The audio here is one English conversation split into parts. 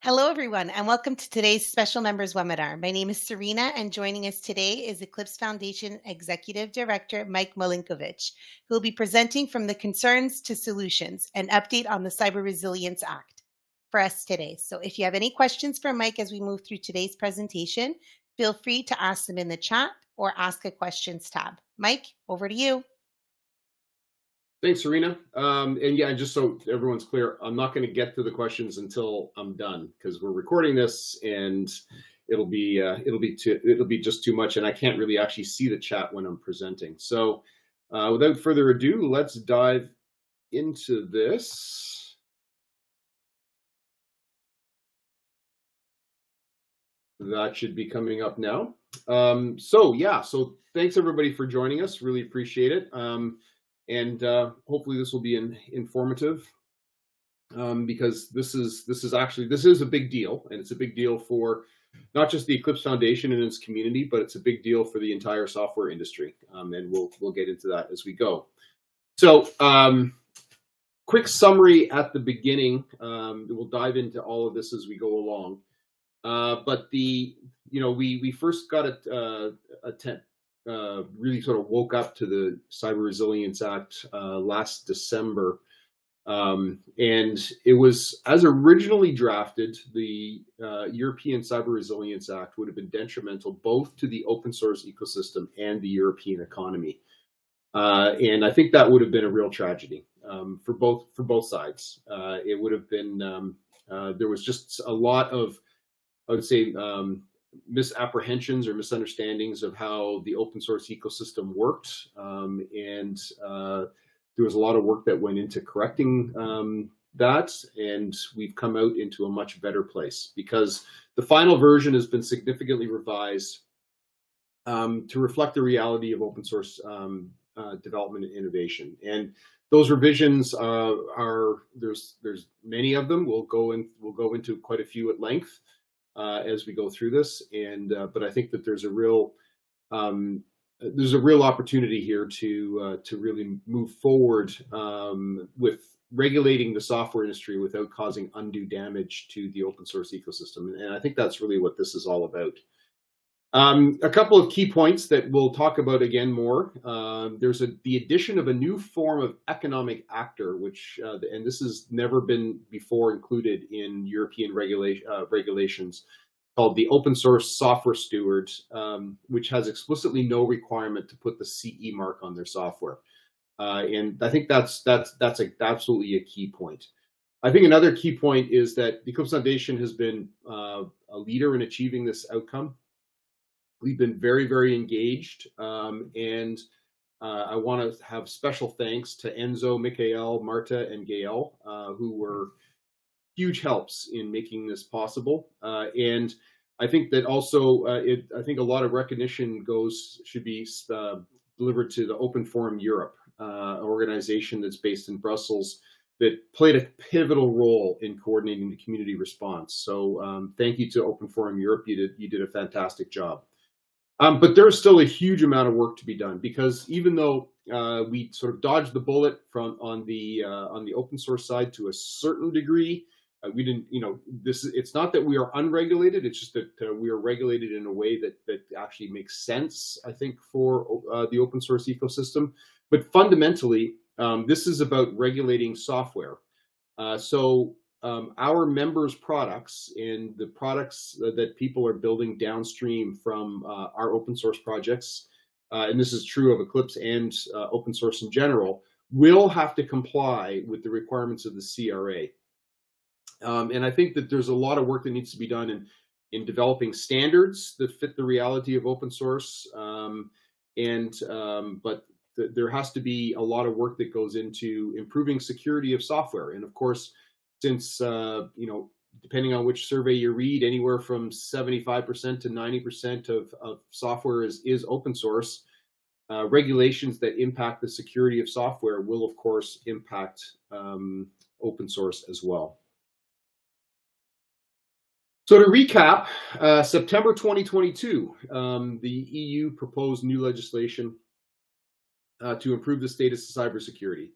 Hello, everyone, and welcome to today's special members webinar. My name is Serena, and joining us today is Eclipse Foundation Executive Director Mike Milinkovich, who will be presenting from the concerns to solutions, an update on the Cyber Resilience Act for us today. So if you have any questions for Mike as we move through today's presentation, feel free to ask them in the chat or ask a questions tab. Mike, over to you. Thanks, Serena. And yeah, just so everyone's clear, I'm not going to get to the questions until I'm done because we're recording this, and it'll be just too much, and I can't really actually see the chat when I'm presenting. So, without further ado, let's dive into this. That should be coming up now. So thanks everybody for joining us. Really appreciate it. And hopefully this will be informative because this is a big deal, and it's a big deal for not just the Eclipse Foundation and its community, but it's a big deal for the entire software industry. And we'll get into that as we go. So quick summary at the beginning. We'll dive into all of this as we go along. But we first got really sort of woke up to the Cyber Resilience Act last December. And it was, as originally drafted, the European Cyber Resilience Act would have been detrimental both to the open source ecosystem and the European economy. And I think that would have been a real tragedy for both sides. It would have been, there was just a lot of, I would say, misapprehensions or misunderstandings of how the open source ecosystem worked, and there was a lot of work that went into correcting that, and we've come out into a much better place because the final version has been significantly revised to reflect the reality of open source development and innovation. And those revisions there's many of them. We'll go into quite a few at length as we go through this, and but I think that there's a real opportunity here to really move forward with regulating the software industry without causing undue damage to the open source ecosystem, and I think that's really what this is all about. A couple of key points that we'll talk about again more. There's the addition of a new form of economic actor, which, and this has never been before included in European regulations, called the Open Source Software Steward, which has explicitly no requirement to put the CE mark on their software. And I think that's absolutely a key point. I think another key point is that the Eclipse Foundation has been a leader in achieving this outcome. We've been very, very engaged, and I want to have special thanks to Enzo, Michael, Marta, and Gael, who were huge helps in making this possible. And I think that also, I think a lot of recognition should be delivered to the Open Forum Europe, organization that's based in Brussels that played a pivotal role in coordinating the community response. So thank you to Open Forum Europe. You did a fantastic job. But there's still a huge amount of work to be done because even though we sort of dodged the bullet on the open source side to a certain degree, we didn't, it's not that we are unregulated. It's just that we are regulated in a way that actually makes sense, I think, for the open source ecosystem. But fundamentally, this is about regulating software. So our members' products and the products that people are building downstream from our open source projects, and this is true of Eclipse and open source in general, will have to comply with the requirements of the CRA. And I think that there's a lot of work that needs to be done in developing standards that fit the reality of open source, but there has to be a lot of work that goes into improving security of software. And of course, since, depending on which survey you read, anywhere from 75% to 90% of software is open source, regulations that impact the security of software will, of course, impact open source as well. So to recap, September 2022, the EU proposed new legislation to improve the status of cybersecurity.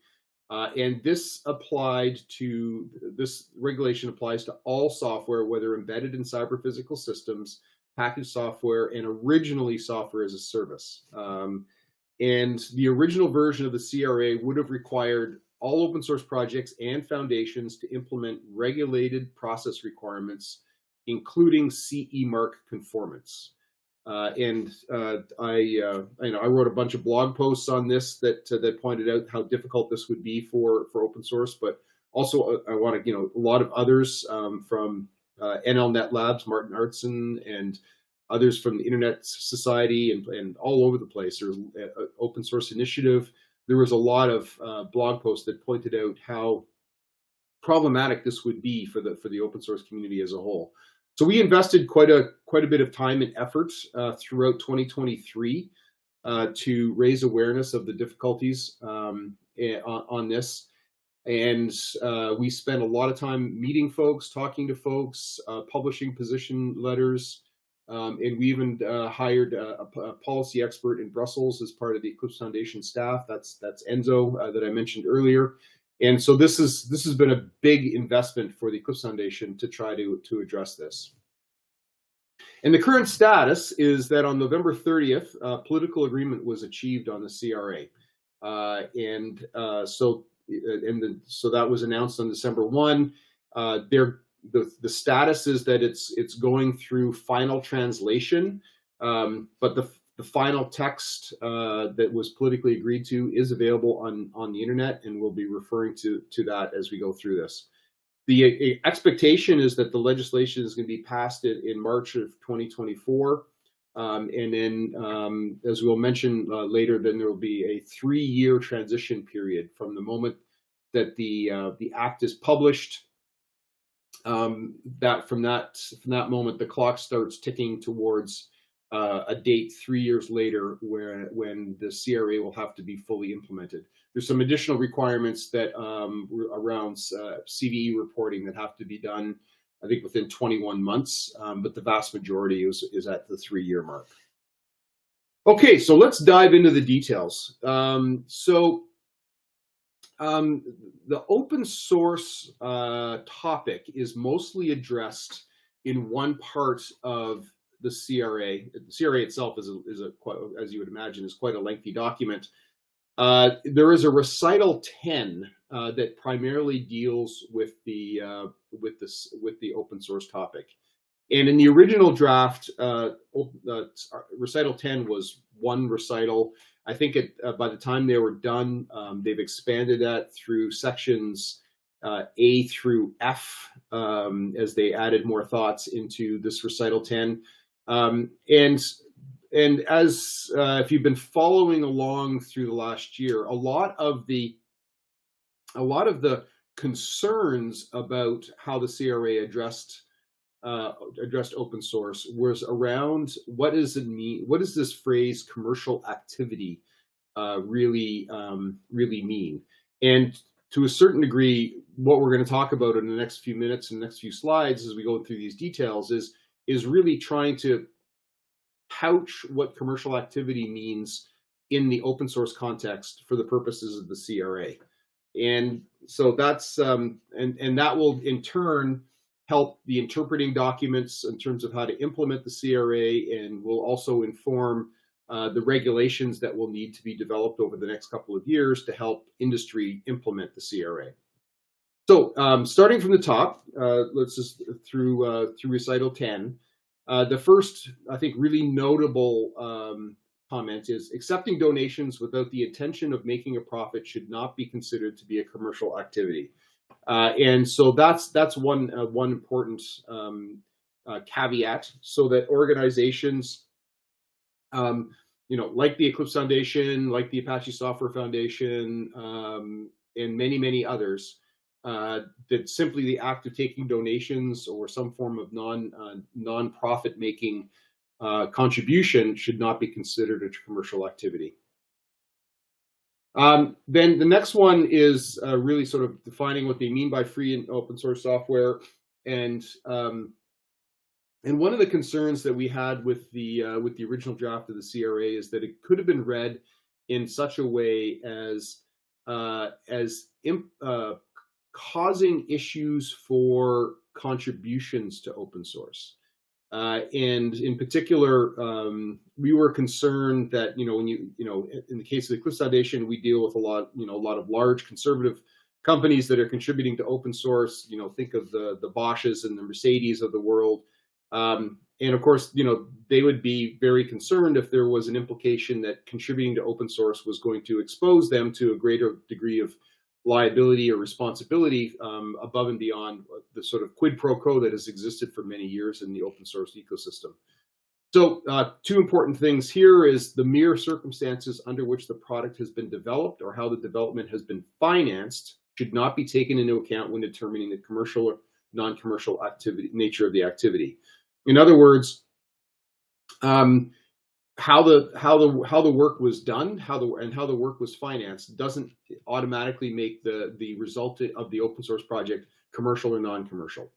And this regulation applies to all software, whether embedded in cyber physical systems, packaged software, and originally software as a service. And the original version of the CRA would have required all open source projects and foundations to implement regulated process requirements, including CE mark conformance. I wrote a bunch of blog posts on this that pointed out how difficult this would be for open source, but also I want to, a lot of others from NLNet Labs, Martin Artson, and others from the Internet Society and all over the place. There's an open source initiative. There was a lot of blog posts that pointed out how problematic this would be for the open source community as a whole. So we invested quite a bit of time and effort throughout 2023 to raise awareness of the difficulties on this. And we spent a lot of time meeting folks, talking to folks, publishing position letters, and we even hired a policy expert in Brussels as part of the Eclipse Foundation staff. That's Enzo that I mentioned earlier. And so this has been a big investment for the Eclipse Foundation to try to address this. And the current status is that on November 30th, political agreement was achieved on the CRA. So that was announced on December 1. The status is that it's going through final translation, but the final text that was politically agreed to is available on the internet, and we'll be referring to that as we go through this. The expectation is that the legislation is going to be passed in March of 2024, and then, as we'll mention later, then there will be a 3-year transition period from the moment that the act is published. From that moment, the clock starts ticking towards a date 3 years later when the CRA will have to be fully implemented. There's some additional requirements that around CVE reporting that have to be done, I think, within 21 months, but the vast majority is at the 3-year mark. Okay, so let's dive into the details. The open source topic is mostly addressed in one part of the CRA. The CRA itself is quite, as you would imagine, is quite a lengthy document. There is a recital 10 that primarily deals with the open source topic. And in the original draft, recital 10 was one recital. I think by the time they were done, they've expanded that through sections A through F as they added more thoughts into this recital 10. And as if you've been following along through the last year, a lot of the concerns about how the CRA addressed open source was around what does it mean? What does this phrase "commercial activity" really mean? And to a certain degree, what we're going to talk about in the next few minutes and next few slides as we go through these details is really trying to couch what commercial activity means in the open source context for the purposes of the CRA. And so that's and that will in turn help the interpreting documents in terms of how to implement the CRA, and will also inform the regulations that will need to be developed over the next couple of years to help industry implement the CRA. So starting from the top, let's just through recital 10. The first, I think, really notable comment is accepting donations without the intention of making a profit should not be considered to be a commercial activity. And so that's one important caveat, so that organizations, like the Eclipse Foundation, like the Apache Software Foundation, and many others, that simply the act of taking donations or some form of non-profit making contribution should not be considered a commercial activity. Then the next one is really sort of defining what they mean by free and open source software, and one of the concerns that we had with the original draft of the CRA is that it could have been read in such a way as causing issues for contributions to open source. And in particular, we were concerned that, when in the case of the Eclipse Foundation, we deal with a lot of large conservative companies that are contributing to open source. Think of the Bosches and the Mercedes of the world. And of course, they would be very concerned if there was an implication that contributing to open source was going to expose them to a greater degree of liability or responsibility above and beyond the sort of quid pro quo that has existed for many years in the open source ecosystem. So two important things here is the mere circumstances under which the product has been developed or how the development has been financed should not be taken into account when determining the commercial or non-commercial nature of the activity. In other words, how the work was done, how the work was financed doesn't automatically make the result of the open source project commercial or non-commercial.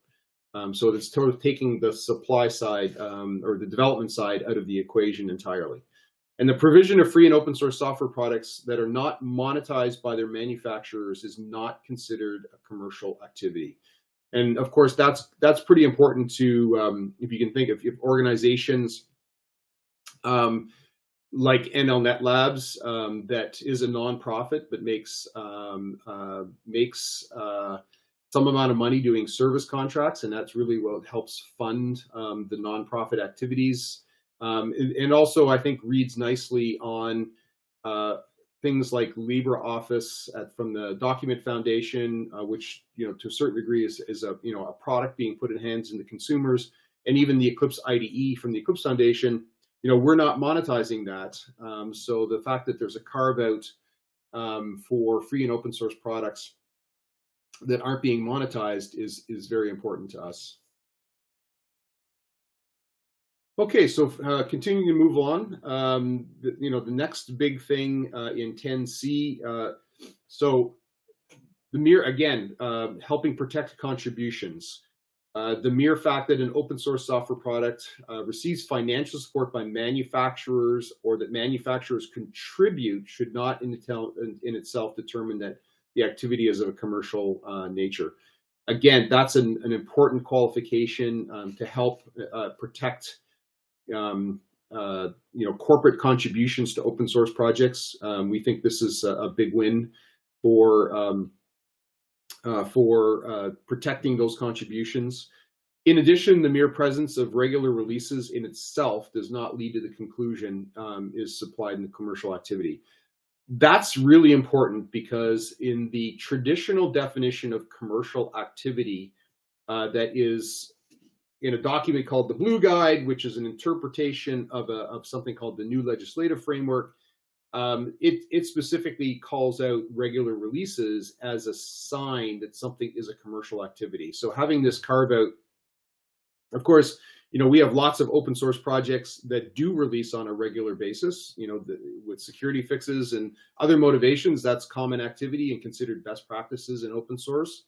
So it's sort of taking the supply side or the development side out of the equation entirely. And the provision of free and open source software products that are not monetized by their manufacturers is not considered a commercial activity. And of course, that's pretty important to, if you can think of organizations like NLNet Labs, that is a nonprofit but makes some amount of money doing service contracts, and that's really what helps fund the nonprofit activities. And also, I think, reads nicely on things like LibreOffice from the Document Foundation, which to a certain degree is a product being put in hands in the consumers, and even the Eclipse IDE from the Eclipse Foundation. We're not monetizing that. So the fact that there's a carve out for free and open source products that aren't being monetized is very important to us. Okay, so continuing to move on, the next big thing in 10C, so the mere, again, helping protect contributions. The mere fact that an open source software product receives financial support by manufacturers or that manufacturers contribute should not in itself determine that the activity is of a commercial nature. Again, that's an important qualification to help protect corporate contributions to open source projects. We think this is a big win for protecting those contributions. In addition, the mere presence of regular releases in itself does not lead to the conclusion is supplied in the commercial activity. That's really important because in the traditional definition of commercial activity that is in a document called the Blue Guide, which is an interpretation of something called the New Legislative Framework, it specifically calls out regular releases as a sign that something is a commercial activity. So having this carve out, of course, we have lots of open source projects that do release on a regular basis, with security fixes and other motivations. That's common activity and considered best practices in open source.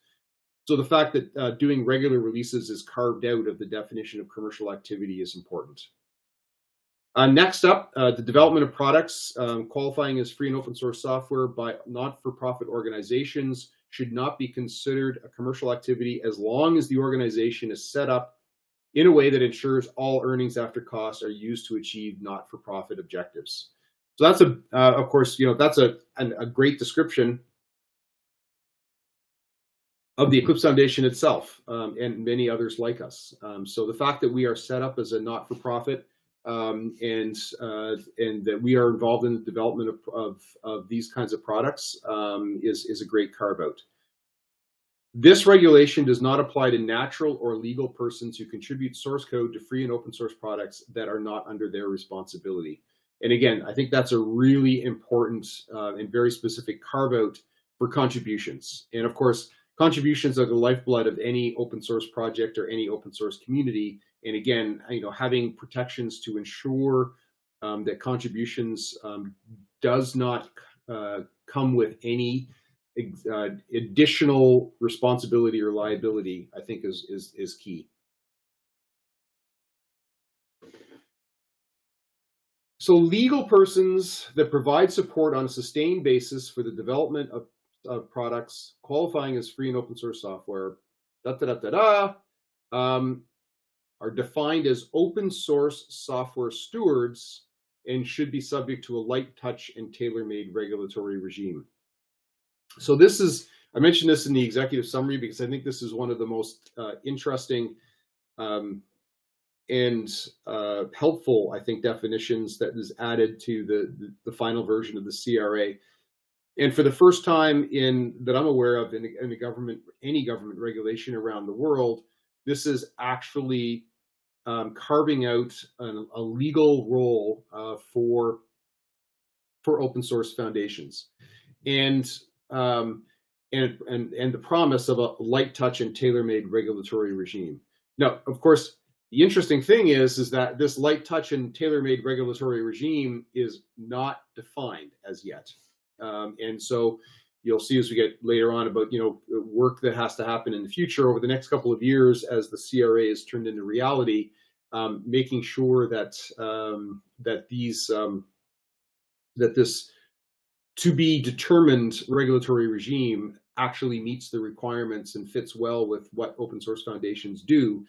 So the fact that doing regular releases is carved out of the definition of commercial activity is important. Next up, the development of products qualifying as free and open source software by not-for-profit organizations should not be considered a commercial activity as long as the organization is set up in a way that ensures all earnings after costs are used to achieve not-for-profit objectives. So that's of course, that's a great description of the Eclipse Foundation itself and many others like us. So the fact that we are set up as a not-for-profit and that we are involved in the development of these kinds of products is a great carve-out. This regulation does not apply to natural or legal persons who contribute source code to free and open source products that are not under their responsibility. And again, I think that's a really important and very specific carve-out for contributions. And of course, contributions are the lifeblood of any open source project or any open source community. And again, having protections to ensure that contributions does not come with any additional responsibility or liability, I think is key. So legal persons that provide support on a sustained basis for the development of of products qualifying as free and open source software, da da da da da, are defined as open source software stewards and should be subject to a light touch and tailor-made regulatory regime. So this is, I mentioned this in the executive summary because I think this is one of the most interesting and helpful, I think, definitions that is added to the final version of the CRA. And for the first time that I'm aware of in the government, any government regulation around the world, this is actually carving out a legal role for open source foundations, and the promise of a light touch and tailor-made regulatory regime. Now, of course, the interesting thing is that this light touch and tailor-made regulatory regime is not defined as yet, and so you'll see as we get later on about work that has to happen in the future over the next couple of years as the CRA is turned into reality, making sure that this to be determined regulatory regime actually meets the requirements and fits well with what open source foundations do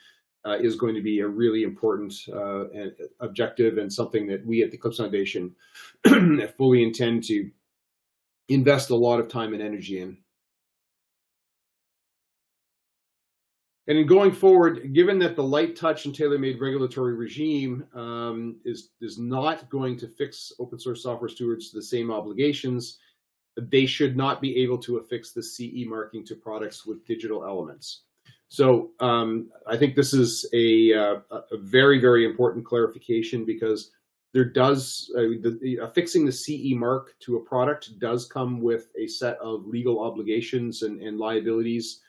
is going to be a really important objective, and something that we at the Eclipse Foundation fully intend to invest a lot of time and energy in. And in going forward, given that the light touch and tailor-made regulatory regime is not going to fix open source software stewards to the same obligations, they should not be able to affix the CE marking to products with digital elements. So I think this is a very, very important clarification, because there does affixing the CE mark to a product does come with a set of legal obligations and liabilities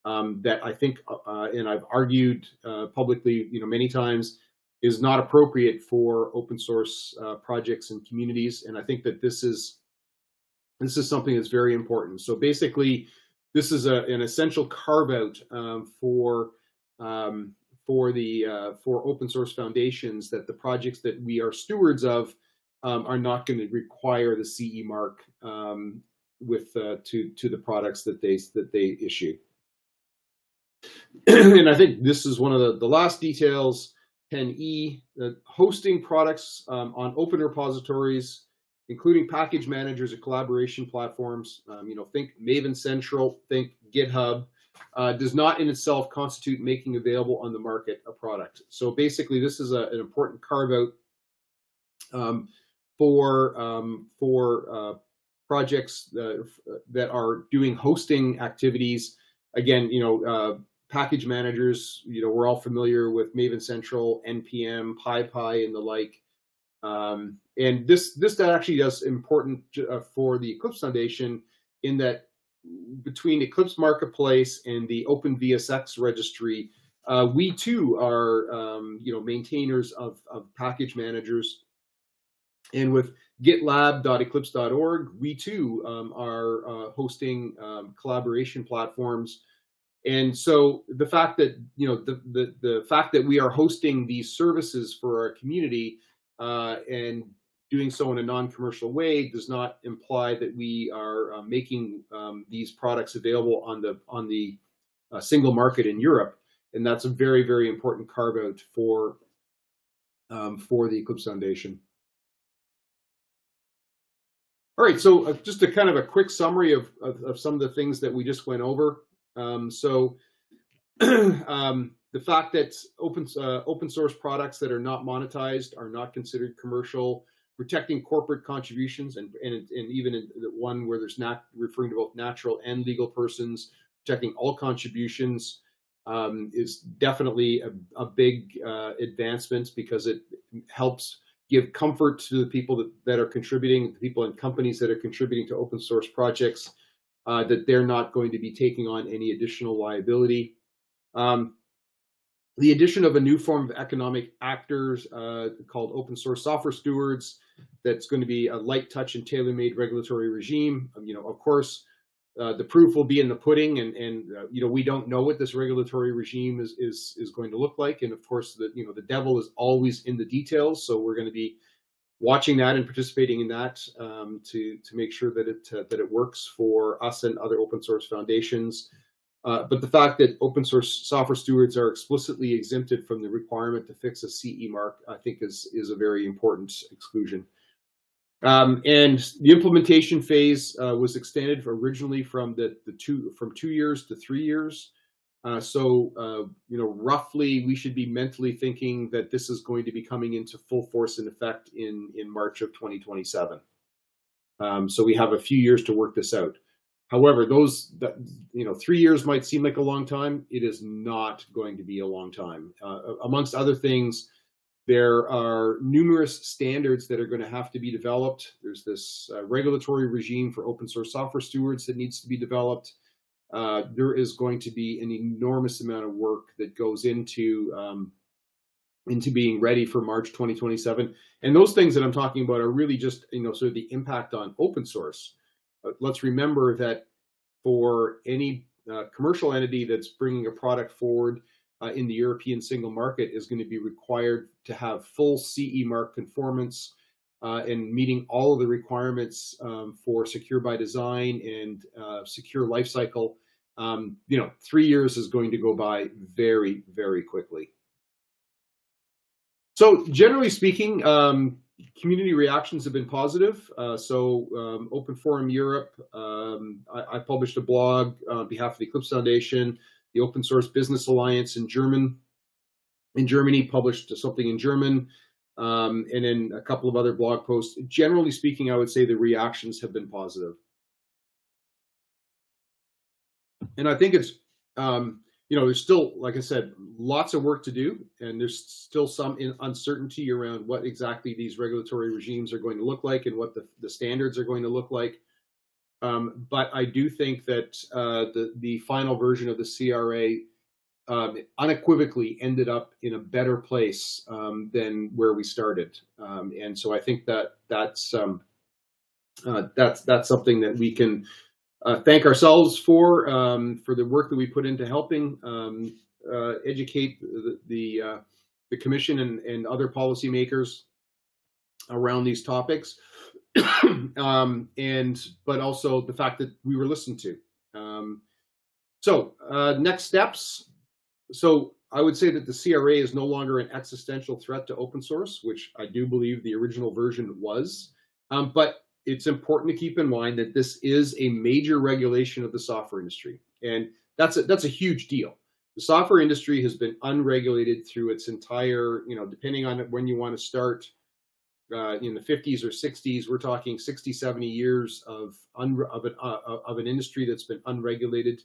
that I think, and I've argued publicly, many times, is not appropriate for open source projects and communities. And I think that this is something that's very important. So basically, this is an essential carve out for open source foundations, that the projects that we are stewards of are not going to require the CE mark to the products that they issue. And I think this is one of the last details, 10E, hosting products on open repositories, including package managers or collaboration platforms. Think Maven Central, think GitHub, does not in itself constitute making available on the market a product. So basically, this is an important carve out for projects that are doing hosting activities. Again, package managers, we're all familiar with Maven Central, NPM, PyPy, and the like. And this actually is important for the Eclipse Foundation, in that between Eclipse Marketplace and the OpenVSX registry, we too are maintainers of package managers. And with gitlab.eclipse.org, we too are hosting collaboration platforms. And so the fact that the fact that we are hosting these services for our community and doing so in a non-commercial way does not imply that we are making these products available on the single market in Europe. And that's a very, very important carve out for the Eclipse Foundation. All right, so just a kind of a quick summary of some of the things that we just went over. So the fact that open source products that are not monetized are not considered commercial, protecting corporate contributions, and even in the one where there's not referring to both natural and legal persons, protecting all contributions is definitely a big advancement, because it helps give comfort to the people that are contributing, the people and companies that are contributing to open source projects, that they're not going to be taking on any additional liability. The addition of a new form of economic actors called open source software stewards, that's going to be a light touch and tailor-made regulatory regime. Of course, the proof will be in the pudding, and we don't know what this regulatory regime is going to look like. And of course, the devil is always in the details. So we're going to be watching that and participating in that to make sure that it works for us and other open source foundations. But the fact that open source software stewards are explicitly exempted from the requirement to fix a CE mark, I think is a very important exclusion. And the implementation phase was extended originally from 2 years to 3 years. So roughly we should be mentally thinking that this is going to be coming into full force and effect in March of 2027. So we have a few years to work this out. However, 3 years might seem like a long time. It is not going to be a long time. Amongst other things, there are numerous standards that are going to have to be developed. There's this regulatory regime for open source software stewards that needs to be developed. There is going to be an enormous amount of work that goes into being ready for March 2027. And those things that I'm talking about are really just sort of the impact on open source. Let's remember that for any commercial entity that's bringing a product forward in the European single market is going to be required to have full CE mark conformance and meeting all of the requirements for secure by design and secure lifecycle. 3 years is going to go by very, very quickly. So generally speaking, community reactions have been positive. Open Forum Europe, I published a blog on behalf of the Eclipse Foundation. The Open Source Business Alliance in Germany published something in German, and then a couple of other blog posts. Generally speaking, I would say the reactions have been positive. And I think it's, there's still, like I said, lots of work to do, and there's still some uncertainty around what exactly these regulatory regimes are going to look like and what the standards are going to look like. But I do think that the final version of the CRA unequivocally ended up in a better place than where we started, and so I think that's something that we can thank ourselves for the work that we put into helping educate the Commission and other policymakers around these topics, but also the fact that we were listened to. Next steps. So I would say that the CRA is no longer an existential threat to open source, which I do believe the original version was, but it's important to keep in mind that this is a major regulation of the software industry, and that's a huge deal. The software industry has been unregulated through its entire, depending on when you want to start, in the 50s or 60s, we're talking 60, 70 years of an industry that's been unregulated.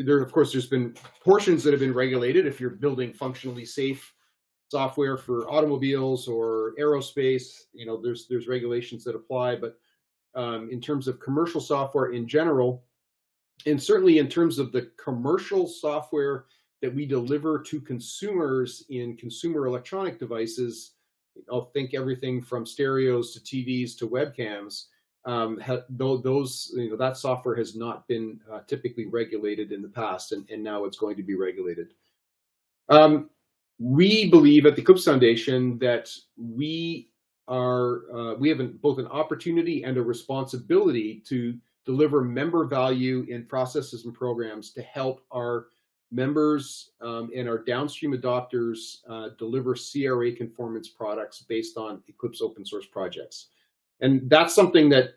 There's been portions that have been regulated. If you're building functionally safe software for automobiles or aerospace, there's regulations that apply. But in terms of commercial software in general, and certainly in terms of the commercial software that we deliver to consumers in consumer electronic devices, I'll think everything from stereos to TVs to webcams, that software has not been typically regulated in the past, and now it's going to be regulated. We believe at the Eclipse Foundation that we have both an opportunity and a responsibility to deliver member value in processes and programs to help our members and our downstream adopters deliver CRA conformance products based on Eclipse open source projects. And that's something that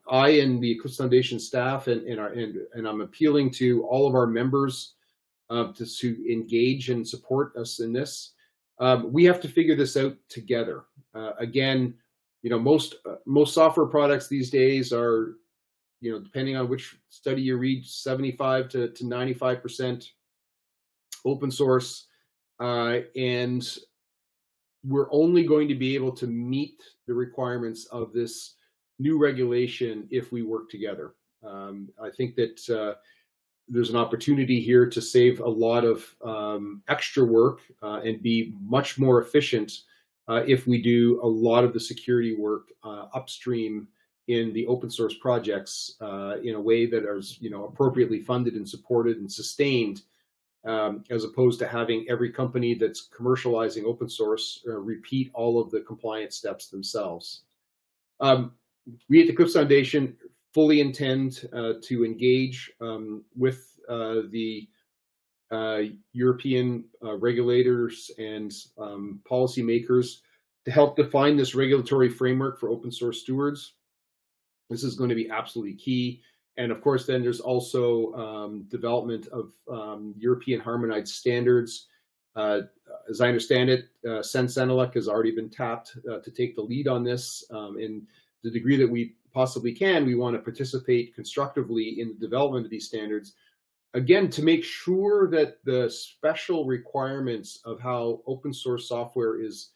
I and the Eclipse Foundation staff and I'm appealing to all of our members to engage and support us in this. We have to figure this out together. Again, most software products these days are, depending on which study you read, 75 to 95% open source, and we're only going to be able to meet the requirements of this new regulation if we work together. I think that there's an opportunity here to save a lot of extra work and be much more efficient if we do a lot of the security work upstream in the open source projects in a way that is appropriately funded and supported and sustained as opposed to having every company that's commercializing open source repeat all of the compliance steps themselves. We at the Eclipse Foundation fully intend to engage with the European regulators and policymakers to help define this regulatory framework for open source stewards. This is going to be absolutely key. And of course, then there's also development of European harmonized standards. As I understand it, Sensenelec has already been tapped to take the lead on this. In the degree that we possibly can, we want to participate constructively in the development of these standards. Again, to make sure that the special requirements of how open source software is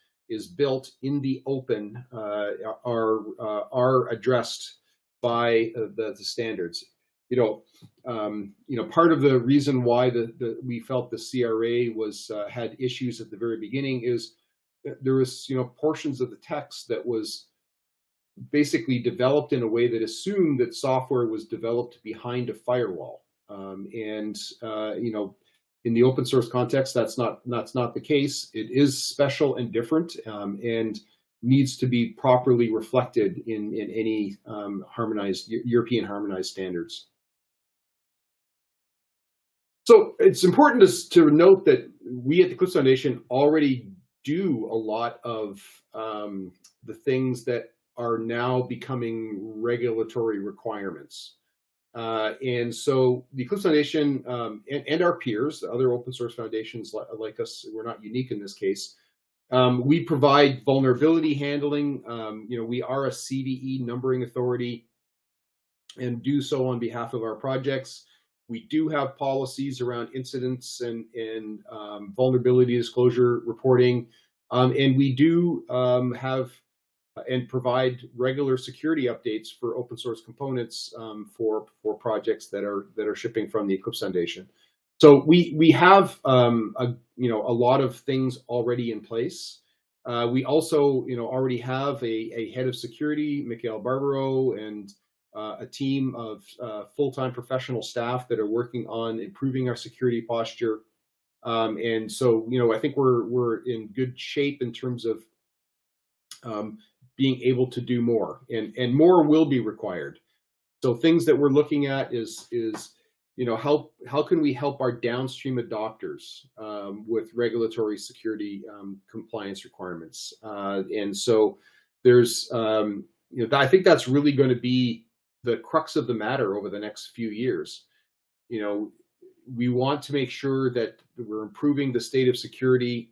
built in the open are addressed by the standards. Part of the reason why we felt the CRA had issues at the very beginning is that there was portions of the text that was basically developed in a way that assumed that software was developed behind a firewall. In the open source context, that's not the case. It is special and different, and needs to be properly reflected in any European harmonized standards. So it's important to note that we at the Eclipse Foundation already do a lot of the things that are now becoming regulatory requirements. And so the Eclipse Foundation and our peers, other open source foundations like us, we're not unique in this case. We provide vulnerability handling. We are a CVE numbering authority and do so on behalf of our projects. We do have policies around incidents and vulnerability disclosure reporting. And we do have and provide regular security updates for open source components for projects that are shipping from the Eclipse Foundation. So we have a lot of things already in place. We also already have a head of security, Mikhail Barbaro, and a team of full-time professional staff that are working on improving our security posture. And so I think we're in good shape in terms of being able to do more, and more will be required. So things that we're looking at is how can we help our downstream adopters with regulatory security compliance requirements? And so there's I think that's really going to be the crux of the matter over the next few years. We want to make sure that we're improving the state of security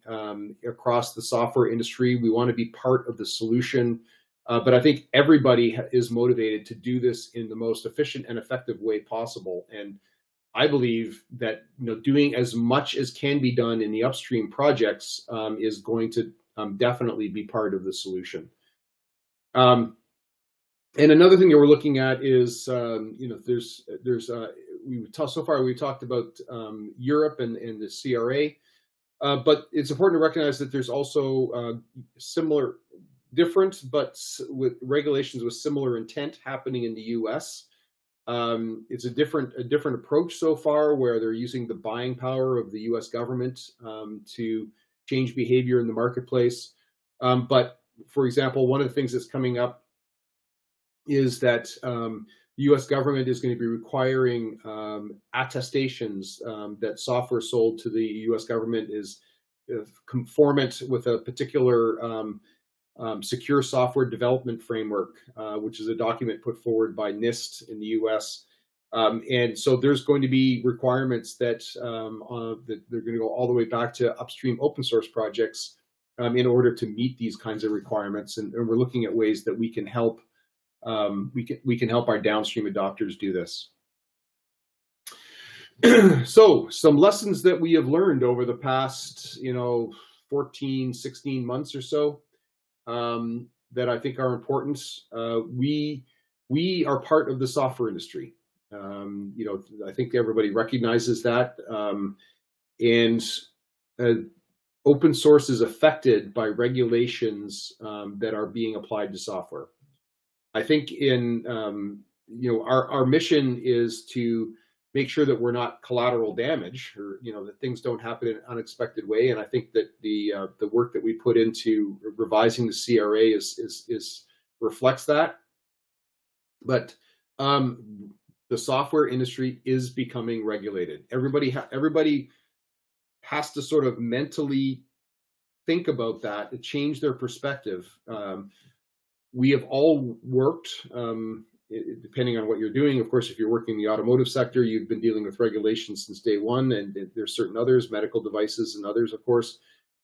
across the software industry. We want to be part of the solution, but I think everybody is motivated to do this in the most efficient and effective way possible. And I believe that doing as much as can be done in the upstream projects is going to definitely be part of the solution. And another thing that we're looking at is so far we've talked about Europe and the CRA, but it's important to recognize that there's also different but with regulations with similar intent happening in the U.S. It's a different approach so far, where they're using the buying power of the U.S. government to change behavior in the marketplace. But for example, one of the things that's coming up is that the U.S. government is going to be requiring attestations that software sold to the U.S. government is conformant with a particular secure software development framework, which is a document put forward by NIST in the U.S. And so there's going to be requirements that they're going to go all the way back to upstream open source projects in order to meet these kinds of requirements. And we're looking at ways that we can help our downstream adopters do this. So some lessons that we have learned over the past 14, 16 months or so that I think are important. We are part of the software industry. I think everybody recognizes that, and open source is affected by regulations that are being applied to software. I think our mission is to make sure that we're not collateral damage, or that things don't happen in an unexpected way. And I think that the work that we put into revising the CRA is reflects that. But the software industry is becoming regulated. Everybody has to sort of mentally think about that, to change their perspective. We have all worked, depending on what you're doing. Of course, if you're working in the automotive sector, you've been dealing with regulations since day one, and there's certain others, medical devices and others, of course.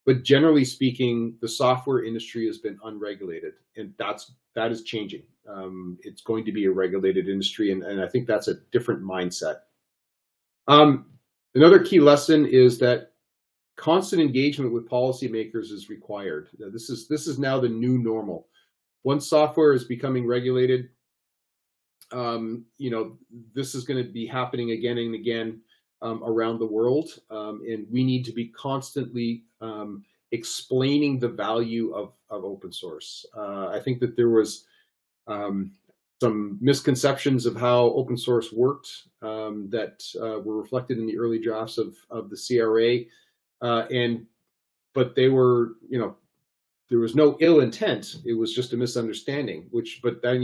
But generally speaking, the software industry has been unregulated, and that is changing. It's going to be a regulated industry, and I think that's a different mindset. Another key lesson is that constant engagement with policymakers is required. This is now the new normal. Once software is becoming regulated, this is going to be happening again and again around the world, and we need to be constantly explaining the value of open source. I think that there was some misconceptions of how open source worked that were reflected in the early drafts of the CRA, but they were, there was no ill intent. It was just a misunderstanding. But then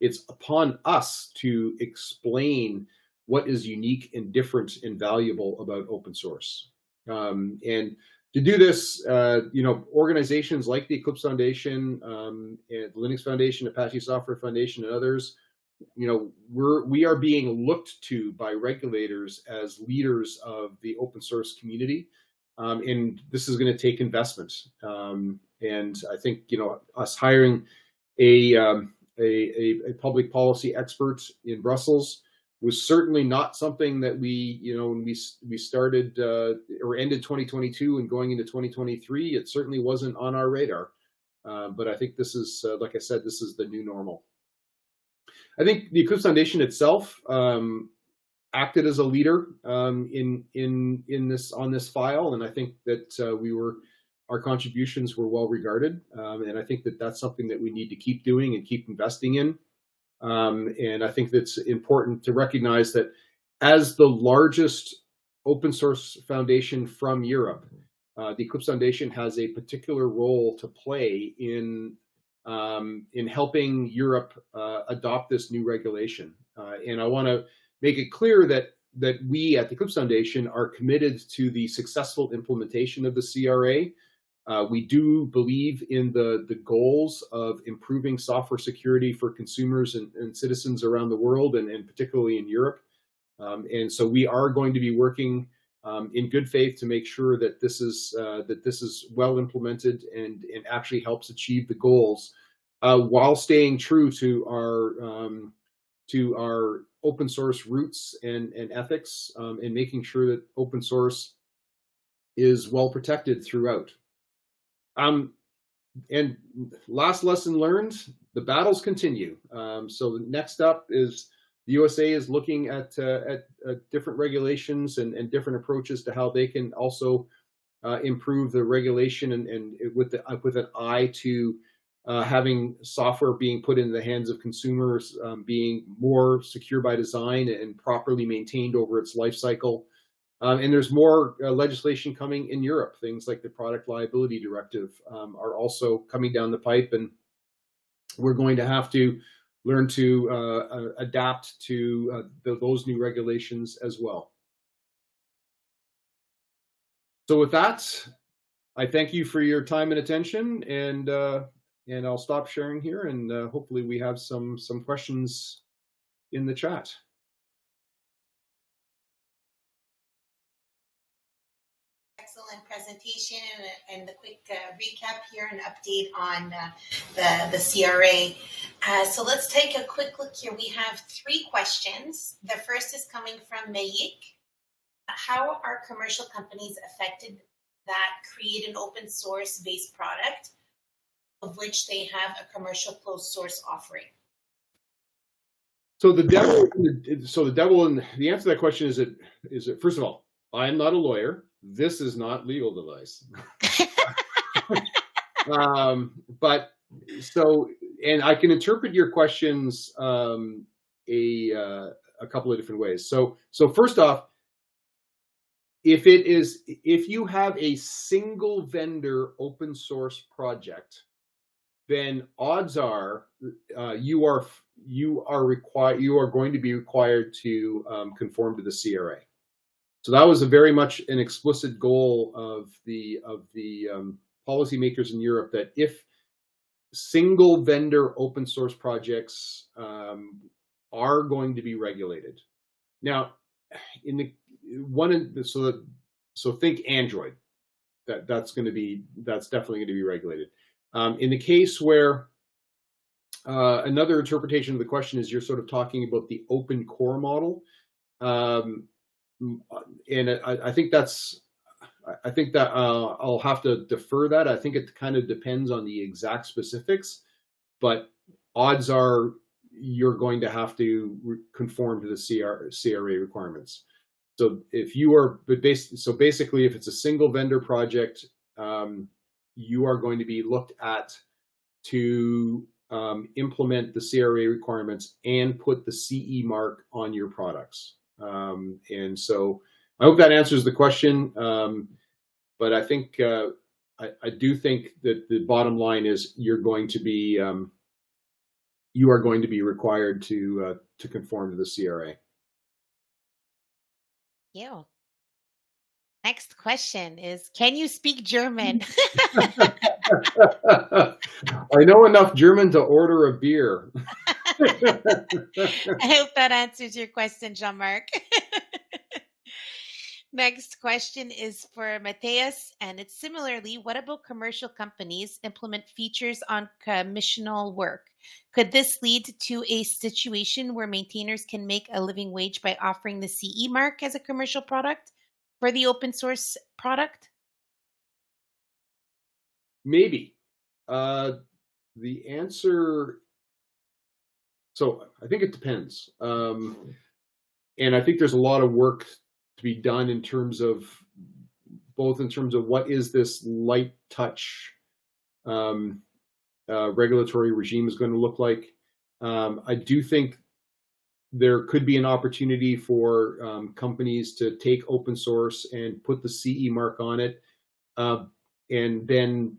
it's upon us to explain what is unique and different and valuable about open source. And to do this, organizations like the Eclipse Foundation, and Linux Foundation, Apache Software Foundation, and others, we are being looked to by regulators as leaders of the open source community, and this is going to take investment. And I think us hiring a public policy expert in Brussels was certainly not something that when we started or ended 2022 and going into 2023, it certainly wasn't on our radar. But I think this is, like I said, this is the new normal. I think the Eclipse Foundation itself acted as a leader in this file, and I think that our contributions were well regarded, and I think that that's something that we need to keep doing and keep investing in. And I think that's important to recognize that as the largest open source foundation from Europe, the Eclipse Foundation has a particular role to play in helping Europe adopt this new regulation. And I want to make it clear that we at the Eclipse Foundation are committed to the successful implementation of the CRA. We do believe in the goals of improving software security for consumers and citizens around the world, and particularly in Europe. And so we are going to be working in good faith to make sure that this is well implemented and actually helps achieve the goals, while staying true to our open source roots and ethics, and making sure that open source is well protected throughout. And last lesson learned, the battles continue. So next up is the USA is looking at different regulations and different approaches to how they can also improve the regulation, and with an eye to having software being put into the hands of consumers, being more secure by design and properly maintained over its life cycle. And there's more legislation coming in Europe. Things like the Product Liability Directive are also coming down the pipe, and we're going to have to learn to adapt to those new regulations as well. So with that, I thank you for your time and attention, and I'll stop sharing here, and hopefully we have some questions in the chat. Excellent presentation and the quick recap here and update on the CRA. So let's take a quick look here. We have 3 questions. The first is coming from Mayik. How are commercial companies affected that create an open source based product of which they have a commercial closed source offering? So the answer to that question is that first of all, I am not a lawyer. This is not legal advice. And I can interpret your questions a a couple of different ways. So first off, if you have a single vendor open source project, then odds are you are going to be required to conform to the CRA. So that was a very much an explicit goal of the policymakers in Europe, that if single vendor open source projects are going to be regulated. Now, so think Android. That's definitely going to be regulated. In the case where another interpretation of the question is, you're sort of talking about the open core model, and I think that I'll have to defer that. I think it kind of depends on the exact specifics, but odds are you're going to have to conform to the CRA requirements. So basically, if it's a single vendor project, you are going to be looked at to implement the CRA requirements and put the CE mark on your products. And so I hope that answers the question. But I think I do think that the bottom line is you are going to be required to conform to the CRA. Yeah. Next question is, can you speak German? I know enough German to order a beer. I hope that answers your question, Jean-Marc. Next question is for Matthias, and it's similarly, what about commercial companies implement features on commissional work? Could this lead to a situation where maintainers can make a living wage by offering the CE mark as a commercial product for the open source product? Maybe. The answer, so I think it depends. And I think there's a lot of work to be done in terms of what is this light touch regulatory regime is going to look like. I do think there could be an opportunity for companies to take open source and put the CE mark on it, and then,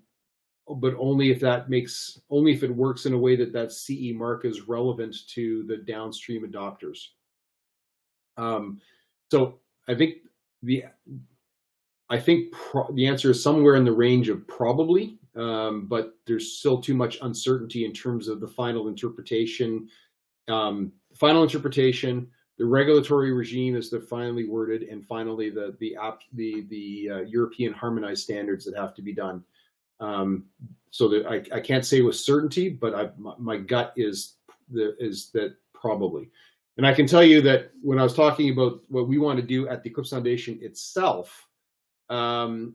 but only if it works in a way that CE mark is relevant to the downstream adopters. So I think the answer is somewhere in the range of probably, but there's still too much uncertainty in terms of the final interpretation. The regulatory regime is finally worded, and finally the European harmonized standards that have to be done. So that I can't say with certainty, but my gut is that probably. And I can tell you that when I was talking about what we want to do at the Eclipse Foundation itself, the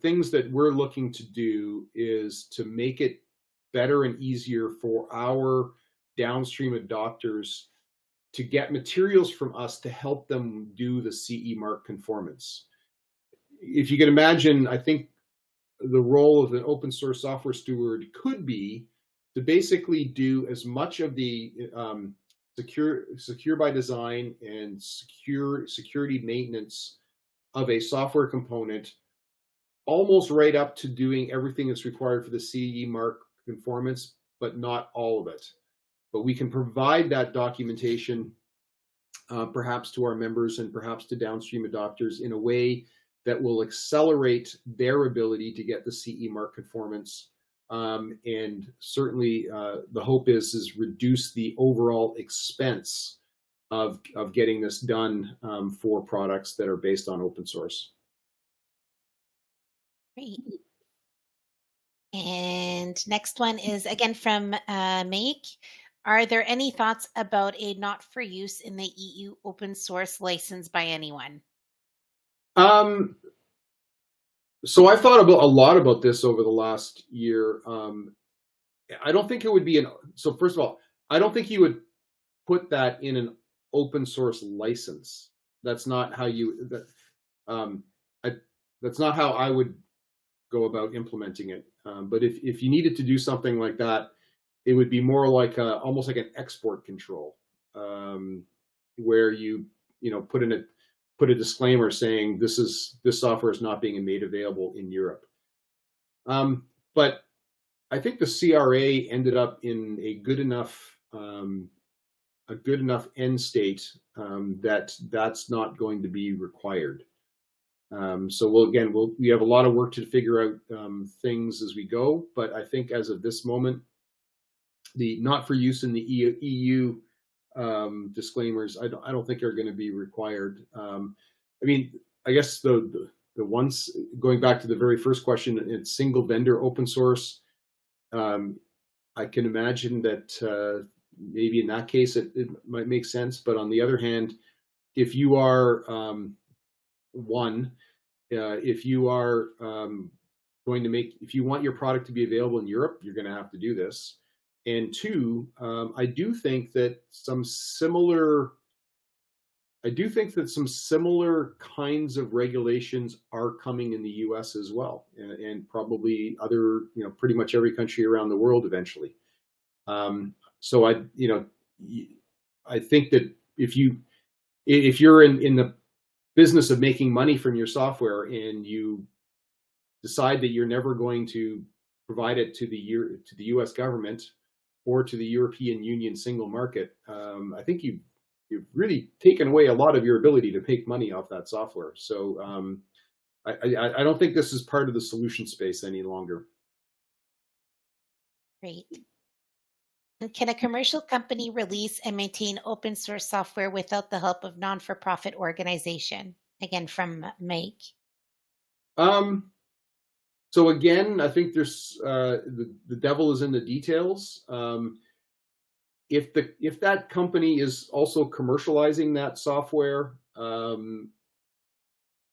things that we're looking to do is to make it better and easier for our downstream adopters to get materials from us to help them do the CE mark conformance. If you can imagine, I think the role of an open source software steward could be to basically do as much of the secure by design and security maintenance of a software component, almost right up to doing everything that's required for the CE mark conformance, but not all of it. But we can provide that documentation perhaps to our members and perhaps to downstream adopters in a way that will accelerate their ability to get the CE mark conformance. And certainly the hope is reduce the overall expense of getting this done for products that are based on open source. Great. And next one is again from Mike. Are there any thoughts about a not for use in the EU open source license by anyone? So I thought a lot about this over the last year. I don't think it would be so first of all, I don't think you would put that in an open source license. That's not how that's not how I would go about implementing it. But if you needed to do something like that, it would be more like almost like an export control. where you put a disclaimer saying this software is not being made available in Europe. But I think the CRA ended up in a good enough end state that that's not going to be required. So we have a lot of work to figure out things as we go. But I think as of this moment, the not for use in the EU disclaimers, I don't think are going to be required. I mean, I guess the ones going back to the very first question, it's single vendor open source. I can imagine that maybe in that case it might make sense. But on the other hand, if you are if you are if you want your product to be available in Europe, you're going to have to do this. And two, I do think that some similar kinds of regulations are coming in the U.S. as well, and probably other, pretty much every country around the world eventually. So I think that if you're in the business of making money from your software and you decide that you're never going to provide it to the U.S. government or to the European Union single market, I think you've really taken away a lot of your ability to make money off that software. So I don't think this is part of the solution space any longer. Great. And can a commercial company release and maintain open source software without the help of non-for-profit organization? Again, from Mike. So again, I think there's the devil is in the details. If that company is also commercializing that software, then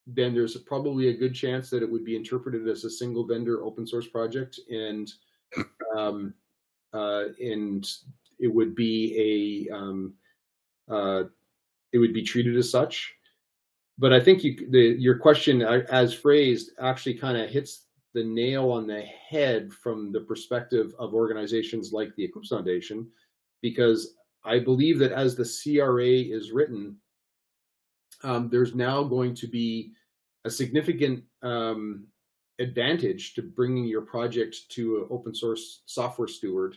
there's probably a good chance that it would be interpreted as a single vendor open source project, and it would be treated as such. But I think your question, as phrased, actually kind of hits the nail on the head from the perspective of organizations like the Eclipse Foundation, because I believe that as the CRA is written, there's now going to be a significant advantage to bringing your project to an open source software steward,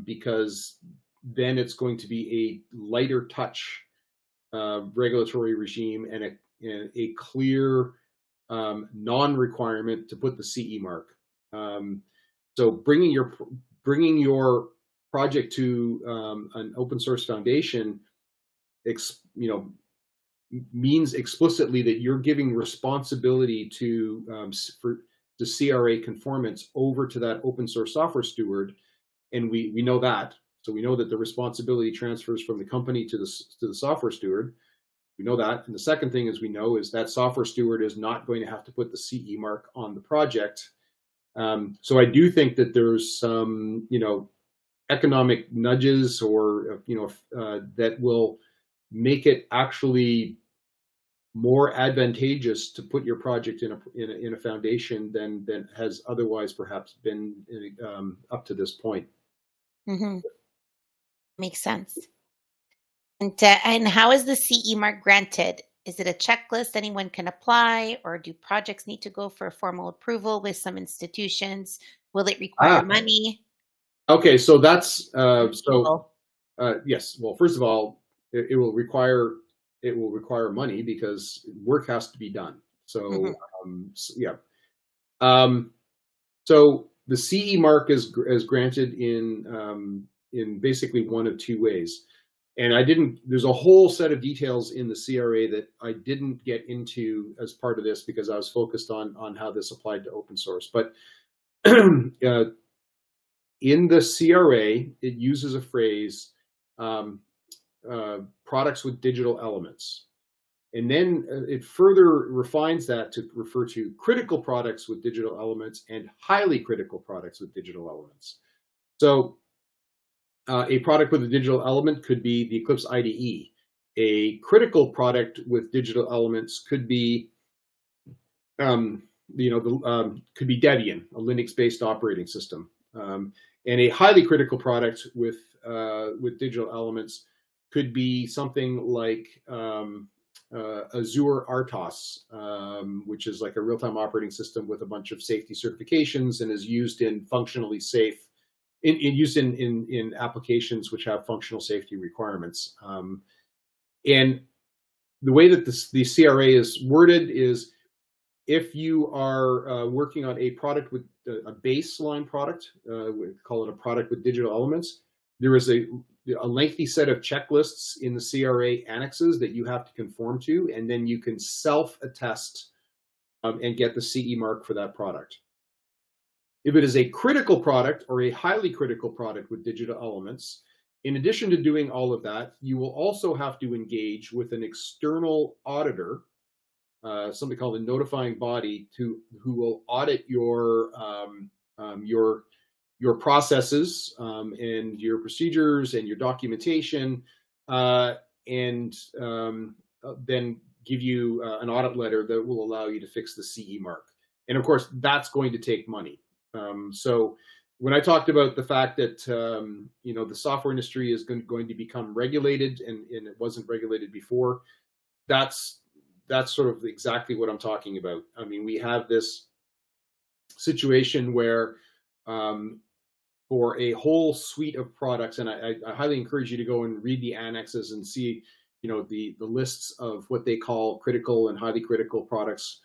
because then it's going to be a lighter touch regulatory regime and a clear non-requirement to put the CE mark. So bringing your project to an open source foundation, means explicitly that you're giving responsibility for the CRA conformance over to that open source software steward, and we know that. So we know that the responsibility transfers from the company to the software steward. We know that. And the second thing is that software steward is not going to have to put the CE mark on the project. So I do think that there's some, economic nudges or, that will make it actually more advantageous to put your project in a foundation than has otherwise perhaps been up to this point. Mm-hmm. Makes sense. And how is the CE mark granted? Is it a checklist anyone can apply, or do projects need to go for a formal approval with some institutions? Will it require money? Okay, so that's yes. Well, first of all, it will require money because work has to be done. So so the CE mark is granted in basically one of two ways. And there's a whole set of details in the CRA that I didn't get into as part of this because I was focused on how this applied to open source. But in the CRA, it uses a phrase, products with digital elements. And then it further refines that to refer to critical products with digital elements and highly critical products with digital elements. So a product with a digital element could be the Eclipse IDE. A critical product with digital elements could be, could be Debian, a Linux-based operating system. And a highly critical product with digital elements could be something like Azure RTOS, which is like a real-time operating system with a bunch of safety certifications and is used in functionally safe, in applications which have functional safety requirements. And the way that the CRA is worded is, if you are working on a product with a baseline product, we call it a product with digital elements, there is a lengthy set of checklists in the CRA annexes that you have to conform to, and then you can self-attest and get the CE mark for that product. If it is a critical product or a highly critical product with digital elements, in addition to doing all of that, you will also have to engage with an external auditor, something called a notifying body, who will audit your processes and your procedures and your documentation, and then give you an audit letter that will allow you to fix the CE mark. And of course, that's going to take money. So when I talked about the fact that the software industry is going to become regulated, and it wasn't regulated before, that's sort of exactly what I'm talking about. I mean, we have this situation where for a whole suite of products, and I highly encourage you to go and read the annexes and see, the lists of what they call critical and highly critical products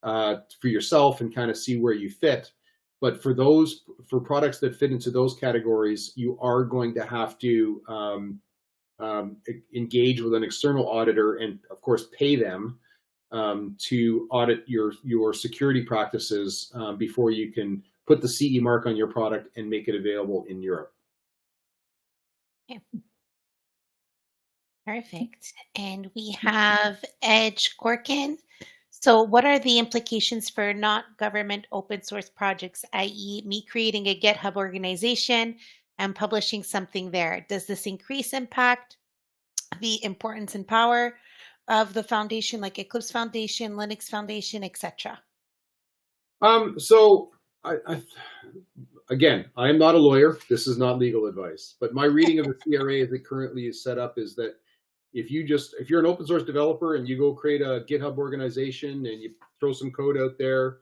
for yourself, and kind of see where you fit. But for products that fit into those categories, you are going to have to engage with an external auditor, and of course pay them to audit your security practices before you can put the CE mark on your product and make it available in Europe. Yeah. Perfect. And we have Edge Corkin. So what are the implications for not government open source projects, i.e. me creating a GitHub organization and publishing something there? Does this increase impact the importance and power of the foundation, like Eclipse Foundation, Linux Foundation, etc.? So again, I am not a lawyer. This is not legal advice, but my reading of the CRA as it currently is set up is that if you're an open source developer and you go create a GitHub organization and you throw some code out there,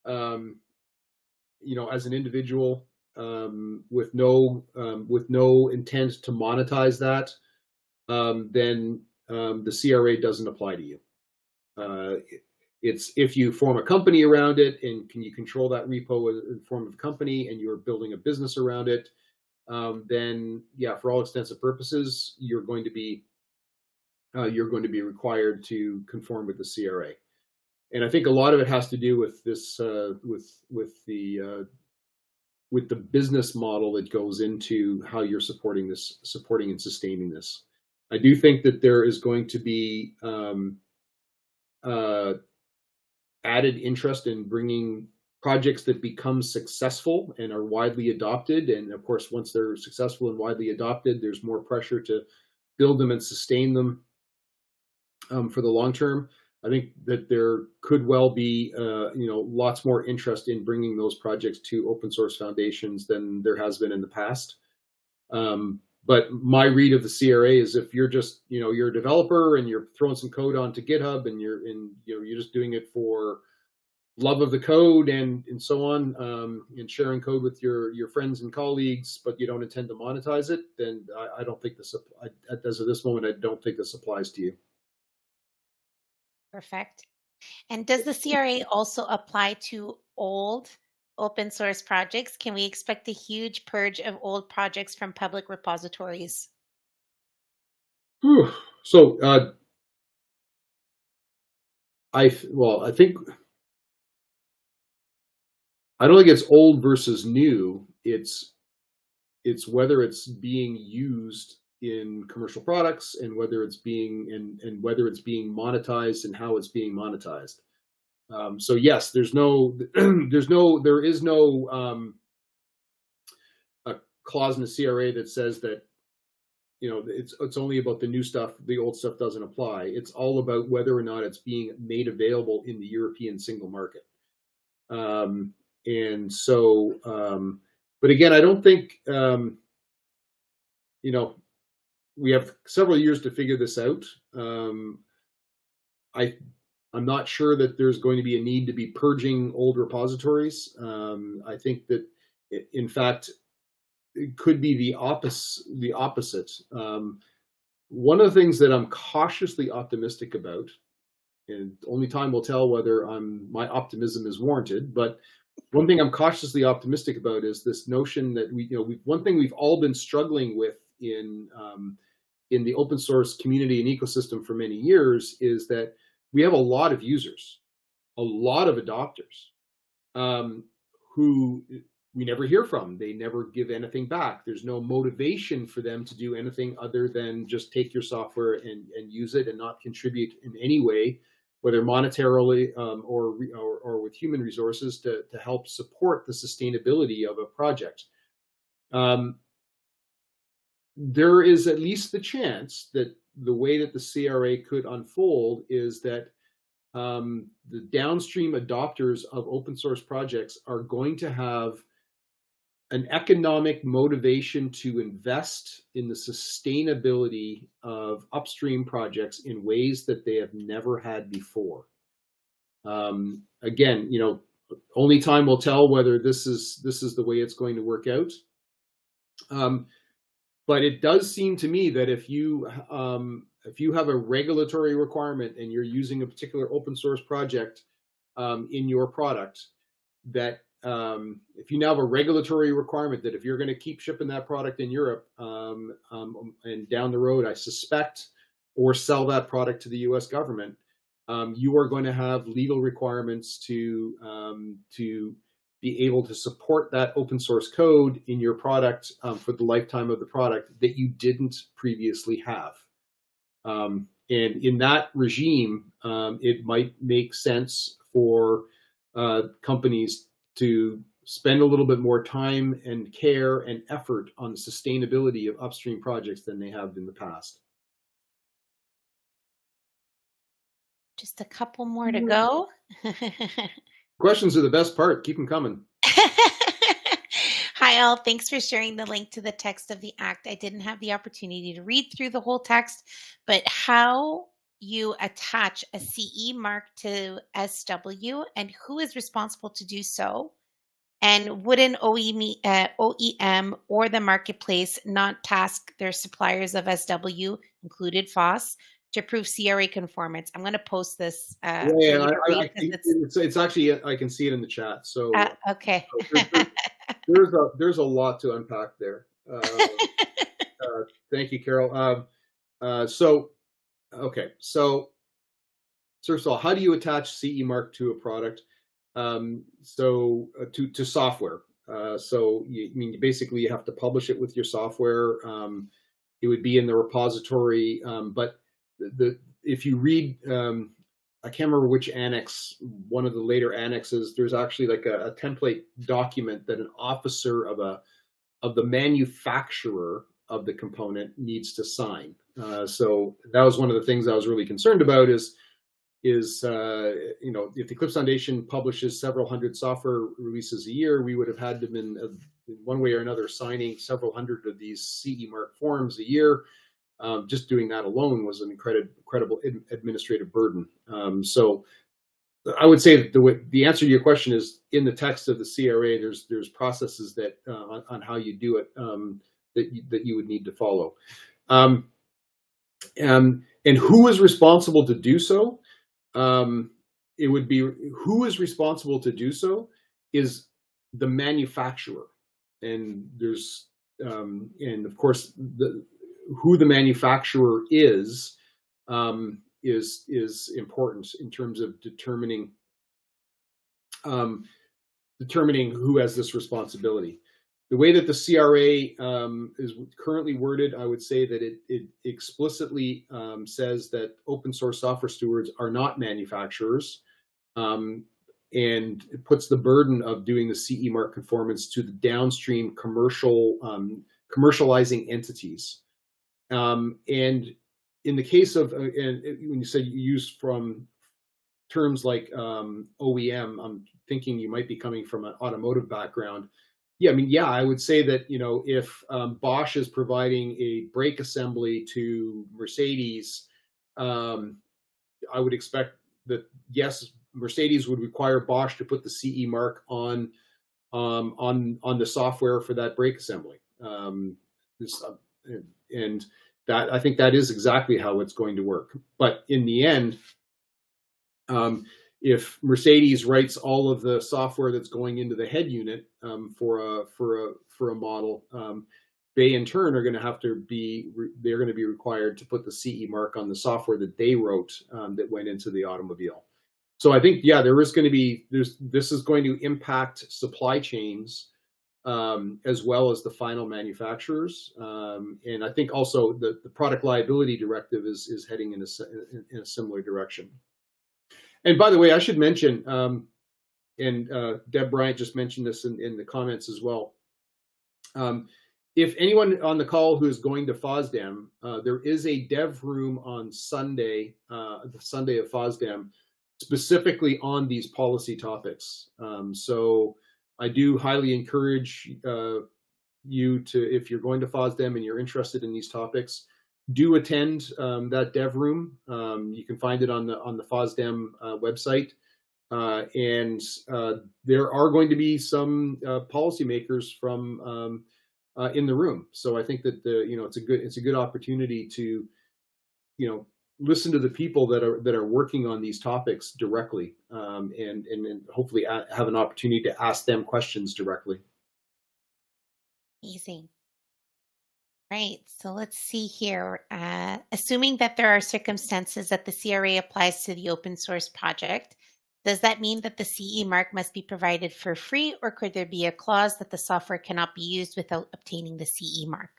as an individual, with no intent to monetize that, then the CRA doesn't apply to you. It's if you form a company around it and can you control that repo in the form of a company and you're building a business around it, then yeah, for all extensive purposes, you're going to be required to conform with the CRA. And I think a lot of it has to do with this, with the business model that goes into how you're supporting and sustaining this. I do think that there is going to be added interest in bringing projects that become successful and are widely adopted. And of course, once they're successful and widely adopted, there's more pressure to build them and sustain them for the long term. I think that there could well be, lots more interest in bringing those projects to open source foundations than there has been in the past. But my read of the CRA is if you're just, you're a developer and you're throwing some code onto GitHub and you're just doing it for love of the code and so on, and sharing code with your friends and colleagues, but you don't intend to monetize it, then I don't think as of this moment, I don't think this applies to you. Perfect. And does the CRA also apply to old open source projects? Can we expect a huge purge of old projects from public repositories? So I think, I don't think it's old versus new. It's whether it's being used in commercial products and whether it's being monetized and how it's being monetized. So yes, there is no a clause in the CRA that says that it's only about the new stuff. The old stuff doesn't apply. It's all about whether or not it's being made available in the European single market. And so, but again, I don't think we have several years to figure this out. I'm not sure that there's going to be a need to be purging old repositories. I think that, in fact, it could be the opposite. One of the things that I'm cautiously optimistic about, and only time will tell whether my optimism is warranted, but one thing I'm cautiously optimistic about is this notion that one thing we've all been struggling with in the open source community and ecosystem for many years is that we have a lot of users, a lot of adopters, who we never hear from. They never give anything back. There's no motivation for them to do anything other than just take your software and use it and not contribute in any way, whether monetarily or with human resources to help support the sustainability of a project. There is at least the chance that the way that the CRA could unfold is that the downstream adopters of open source projects are going to have an economic motivation to invest in the sustainability of upstream projects in ways that they have never had before. Again, only time will tell whether this is the way it's going to work out. But it does seem to me that if you have a regulatory requirement and you're using a particular open source project in your product, that if you now have a regulatory requirement that if you're going to keep shipping that product in Europe and down the road, I suspect, or sell that product to the U.S. government, you are going to have legal requirements to be able to support that open source code in your product for the lifetime of the product that you didn't previously have. And in that regime, it might make sense for companies to spend a little bit more time and care and effort on the sustainability of upstream projects than they have in the past. Just a couple more to go. Questions are the best part. Keep them coming. Hi, all. Thanks for sharing the link to the text of the Act. I didn't have the opportunity to read through the whole text, but how you attach a CE mark to SW and who is responsible to do so? And would an OEM or the marketplace not task their suppliers of SW, included FOSS, to prove CRA conformance? I'm going to post this. It's actually, I can see it in the chat. So okay. So there's a lot to unpack there. Thank you, Carol. So first of all, how do you attach CE mark to a product? To software. Basically you have to publish it with your software. It would be in the repository, but if you read, I can't remember which annex, one of the later annexes, there's actually like a template document that an officer of the manufacturer of the component needs to sign. So that was one of the things I was really concerned about is if the Eclipse Foundation publishes several hundred software releases a year, we would have had them in one way or another signing several hundred of these CE mark forms a year. Just doing that alone was an incredible administrative burden. So I would say that the answer to your question is in the text of the CRA. There's processes that on how you do it that you would need to follow, and who is responsible to do so. It would be who is responsible to do so is the manufacturer, and there's and of course who the manufacturer is important in terms of determining who has this responsibility. The way that the CRA is currently worded, I would say that it explicitly says that open source software stewards are not manufacturers, and it puts the burden of doing the CE mark conformance to the downstream commercializing entities. And in the case of, and when you said you use from terms like OEM, I'm thinking you might be coming from an automotive background. Yeah, I mean, yeah, I would say that, if Bosch is providing a brake assembly to Mercedes, um, I would expect that, yes, Mercedes would require Bosch to put the CE mark on the software for that brake assembly. This, and that, I think that is exactly how it's going to work. But in the end, if Mercedes writes all of the software that's going into the head unit for a model, they in turn are going to have to they're going to be required to put the CE mark on the software that they wrote that went into the automobile. So I think, yeah, this is going to impact supply chains as well as the final manufacturers, and I think also the product liability directive is heading in a similar direction. And by the way, I should mention, and Deb Bryant just mentioned this in the comments as well. If anyone on the call who is going to FOSDEM, there is a dev room on Sunday, the Sunday of FOSDEM, specifically on these policy topics. So I do highly encourage you to, if you're going to FOSDEM and you're interested in these topics, do attend that dev room. You can find it on the FOSDEM website. And there are going to be some policymakers from in the room. So I think that it's a good opportunity to listen to the people that are working on these topics directly, and hopefully have an opportunity to ask them questions directly. Amazing. Right. So let's see here. Assuming that there are circumstances that the CRA applies to the open source project, does that mean that the CE mark must be provided for free, or could there be a clause that the software cannot be used without obtaining the CE mark?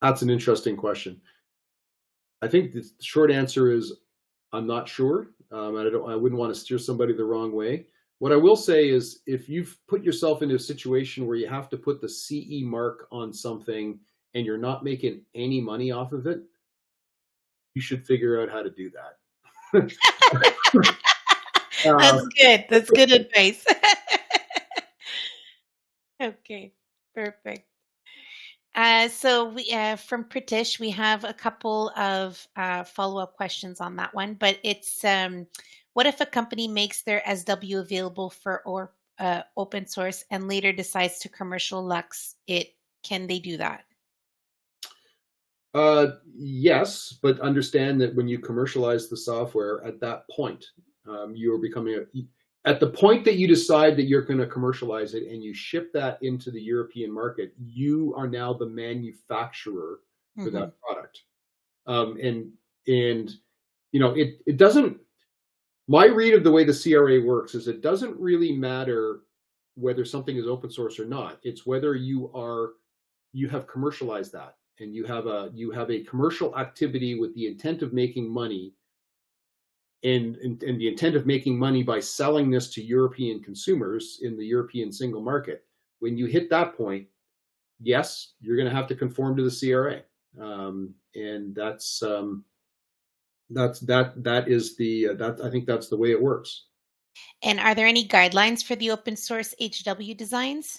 That's an interesting question. I think the short answer is I'm not sure. I wouldn't want to steer somebody the wrong way. What I will say is, if you've put yourself into a situation where you have to put the CE mark on something and you're not making any money off of it, you should figure out how to do that. That's good. That's good advice. Okay, perfect. So from Pritish, we have a couple of follow-up questions on that one, but it's what if a company makes their SW available for open source and later decides to commercialize it? Can they do that? Yes, but understand that when you commercialize the software, at that point, you are becoming at the point that you decide that you're going to commercialize it and you ship that into the European market, you are now the manufacturer for that product. And it doesn't. My read of the way the CRA works is it doesn't really matter whether something is open source or not. It's whether you have commercialized that, and you have a commercial activity with the intent of making money, and the intent of making money by selling this to European consumers in the European single market. When you hit that point, yes, you're going to have to conform to the CRA, and I think that's the way it works. And are there any guidelines for the open source HW designs?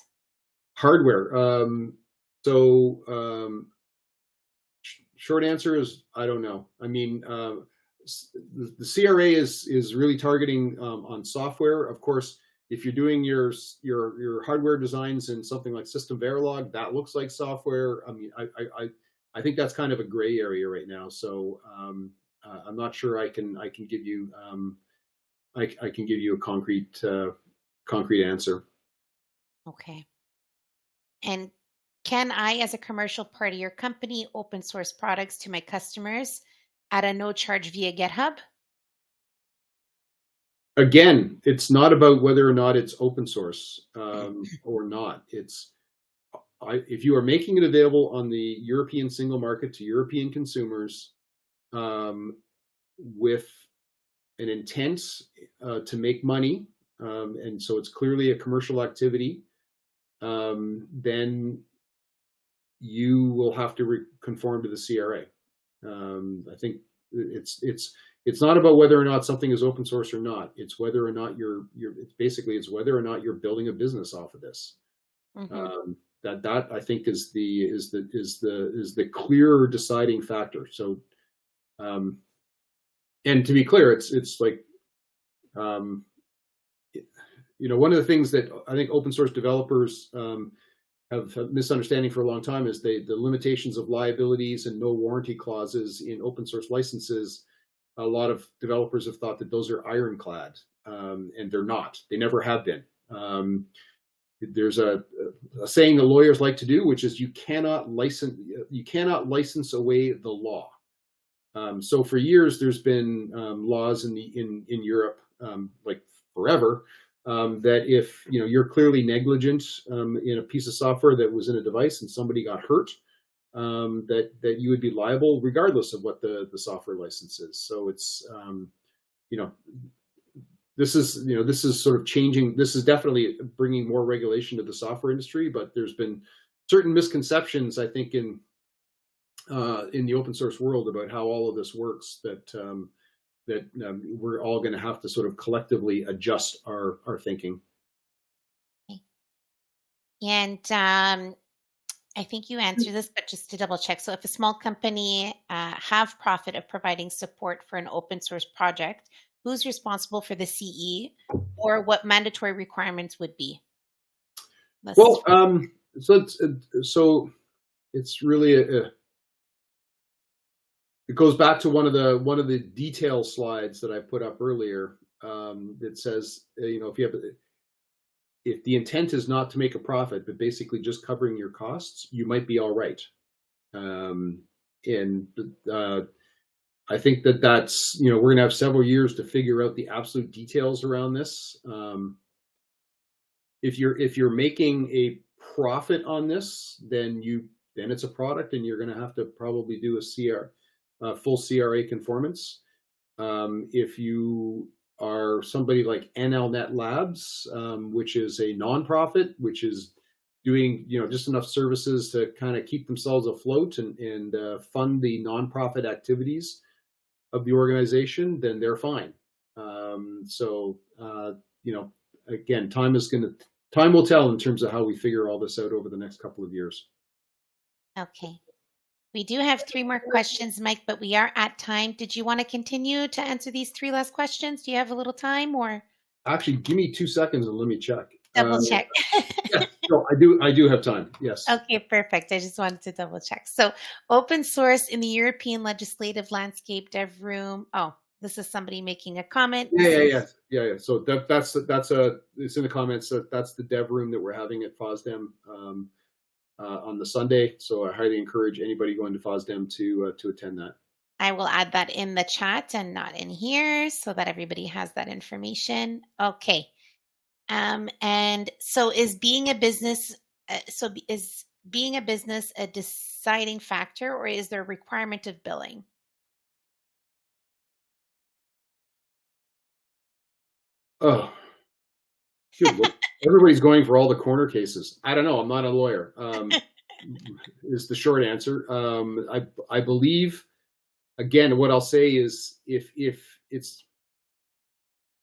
Hardware. Short answer is I don't know. I mean, the CRA is really targeting on software. Of course, if you're doing your hardware designs in something like System Verilog, that looks like software. I mean, I think that's kind of a gray area right now. So I'm not sure I can give you I can give you a concrete answer. Okay. And can I, as a commercial party or company, open source products to my customers at a no charge via GitHub? Again, it's not about whether or not it's open source or not. If you are making it available on the European single market to European consumers with an intent to make money, and so it's clearly a commercial activity, then you will have to conform to the CRA. I think it's not about whether or not something is open source or not. It's whether or not it's whether or not you're building a business off of this. Mm-hmm. That I think is the clear deciding factor. So, and to be clear, it's like, one of the things that I think open source developers have a misunderstanding for a long time is the limitations of liabilities and no warranty clauses in open source licenses. A lot of developers have thought that those are ironclad, and they're not. They never have been. There's a saying the lawyers like to do, which is you cannot license away the law. So for years, there's been laws in Europe, like forever, that if you're clearly negligent in a piece of software that was in a device and somebody got hurt, that you would be liable regardless of what the software license is. So it's this is sort of changing. This is definitely bringing more regulation to the software industry, but there's been certain misconceptions, I think, in the open source world about how all of this works that we're all going to have to sort of collectively adjust our thinking. And I think you answered this, but just to double check. So if a small company have profit of providing support for an open source project, who's responsible for the CE, or what mandatory requirements would be? So it's really it goes back to one of the detail slides that I put up earlier. That says, if the intent is not to make a profit, but basically just covering your costs, you might be all right. I think that's we're going to have several years to figure out the absolute details around this. If you're making a profit on this, then it's a product, and you're going to have to probably do a full CRA conformance. If you are somebody like NLNet Labs, which is a nonprofit, which is doing just enough services to kind of keep themselves afloat and fund the nonprofit activities of the organization, then they're fine. Again, time will tell in terms of how we figure all this out over the next couple of years. Okay. We do have 3 more questions, Mike, but we are at time. Did you want to continue to answer these 3 last questions? Do you have a little time, or? Actually, give me 2 seconds and let me check. Double check. Yeah, no, I do have time. Yes. Okay, perfect. I just wanted to double check. So open source in the European legislative landscape dev room. Oh, this is somebody making a comment. Yeah. So that's it's in the comments. That's the dev room that we're having at FOSDEM on the Sunday. So I highly encourage anybody going to FOSDEM to attend that. I will add that in the chat and not in here so that everybody has that information. Okay. And so is being a business a deciding factor, or is there a requirement of billing? Oh, good. Everybody's going for all the corner cases. I don't know. I'm not a lawyer. Is the short answer. I believe, again, what I'll say is if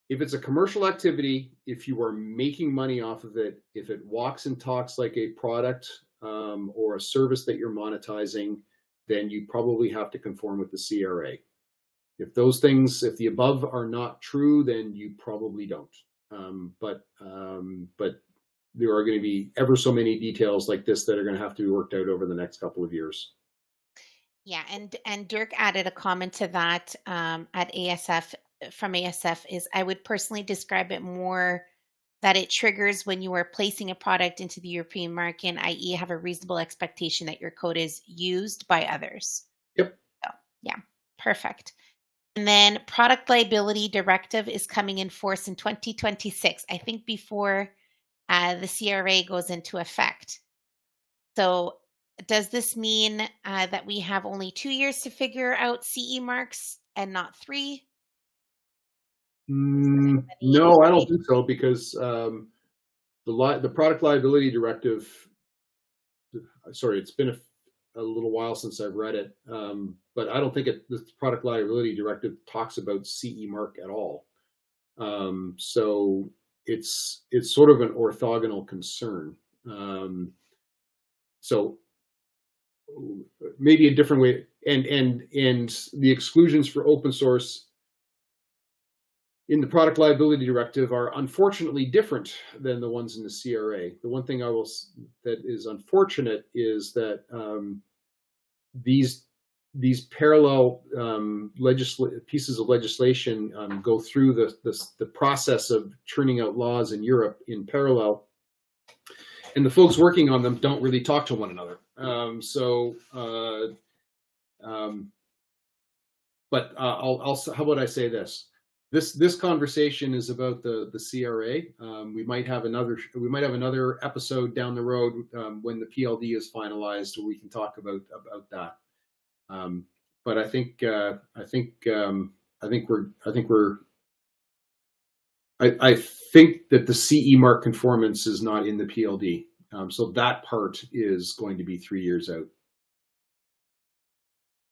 it's a commercial activity, if you are making money off of it, if it walks and talks like a product or a service that you're monetizing, then you probably have to conform with the CRA. If the above are not true, then you probably don't. But there are going to be ever so many details like this that are going to have to be worked out over the next couple of years. Yeah, and Dirk added a comment to that at ASF. From ASF is, I would personally describe it more that it triggers when you are placing a product into the European market, i.e. have a reasonable expectation that your code is used by others. Yep. So, yeah, perfect. And then product liability directive is coming in force in 2026, I think before the CRA goes into effect. So does this mean that we have only 2 years to figure out CE marks and not 3? No, I don't think so, because the product liability directive, sorry, it's been a little while since I've read it, but I don't think the product liability directive talks about CE mark at all. So it's sort of an orthogonal concern. So maybe a different way, and the exclusions for open source in the product liability directive are unfortunately different than the ones in the CRA. The one thing that is unfortunate is that these parallel pieces of legislation go through the process of churning out laws in Europe in parallel, and the folks working on them don't really talk to one another. But how about I say this? This conversation is about the CRA. We might have another episode down the road when the PLD is finalized, where we can talk about that. But I think that the CE mark conformance is not in the PLD. So that part is going to be 3 years out.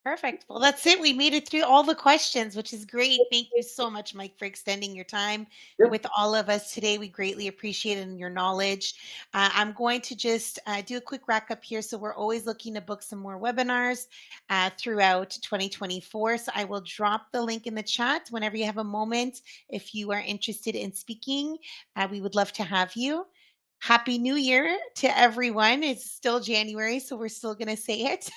Perfect. Well, that's it. We made it through all the questions, which is great. Thank you so much, Mike, for extending your time with all of us today. We greatly appreciate it and your knowledge. I'm going to just do a quick wrap up here. So we're always looking to book some more webinars throughout 2024. So I will drop the link in the chat whenever you have a moment. If you are interested in speaking, we would love to have you. Happy New Year to everyone. It's still January, so we're still going to say it.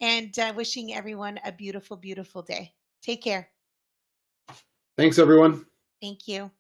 And wishing everyone a beautiful, beautiful day. Take care. Thanks, everyone. Thank you.